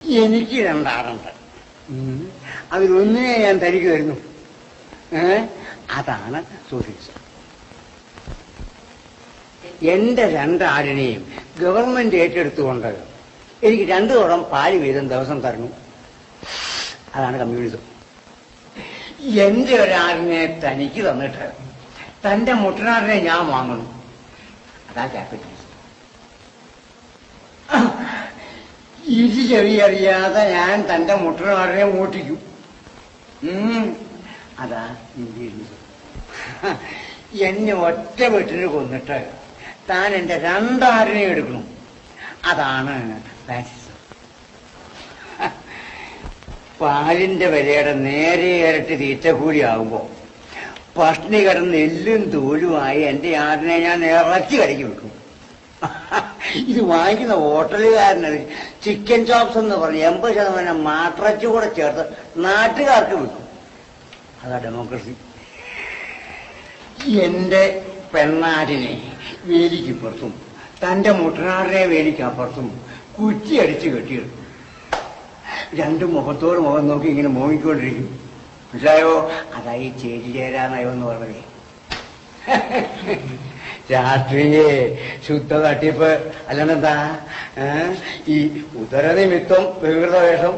എനിക്ക് രണ്ടാറുണ്ട്. അതിലൊന്നിനെ ഞാൻ തനിക്ക് തരുന്നു. അതാണ് സോഷ്യലിസം. എന്റെ രണ്ടാടിനെയും ഗവൺമെന്റ് ഏറ്റെടുത്തുകൊണ്ട് എനിക്ക് 2 കുടം പാല് വീതം ദിവസം തരണം. അതാണ് കമ്മ്യൂണിസം. എന്റെ ഒരാടിനെ തനിക്ക് തന്നിട്ട് തന്റെ മുട്ടനാടിനെ ഞാൻ വാങ്ങണം. അതാ ക്യാപിറ്റലിസം. ഇത് ചെറിയറിയാതെ ഞാൻ തന്റെ മുട്ടനാടിനെ ഓട്ടിക്കും. അതാ ഇന്ത്യയിലിസം. എന്നെ ഒറ്റ വീട്ടിന് കൊന്നിട്ട് താൻ എന്റെ രണ്ടാടിനെ എടുക്കണം. അതാണ് ഫാസിസം. പാലിന്റെ വിലയുടെ നേരെ ഇരട്ടി തീറ്റക്കൂലി ആകുമ്പോ പട്ടിണി കിടന്ന് എല്ലും തോലുമായി എന്റെ ആടിനെ ഞാൻ ഇറച്ചി കരക്കി വെക്കും. ഇത് വാങ്ങിക്കുന്ന ഹോട്ടലുകാരനത് ചിക്കൻ ചോപ്സ് എന്ന് പറഞ്ഞ് 80% മാട്ടിറച്ചി കൂടെ ചേർത്ത് നാട്ടുകാർക്ക് വിൽക്കും. അതാ ഡെമോക്രസി. എന്റെ പെണ്ണാടിനെ വേലിക്കപ്പുറത്തും തന്റെ മുട്ടനാടിനെ വേലിക്കപ്പുറത്തും കുറ്റിയടിച്ച് കെട്ടിയെടുക്കും. 2 മുഖത്തോട് മുഖം നോക്കി ഇങ്ങനെ മോങ്ങിക്കൊണ്ടിരിക്കും. മനസ്സിലായോ? അതായി ചേരി ചേരാനയോ എന്ന് പറഞ്ഞത്. രാഷ്ട്രീയേ ശുദ്ധ തട്ടിപ്പ്. അല്ലാണ്ടെന്താ ഈ ഉദരനിമിത്തം വികൃത വേഷം.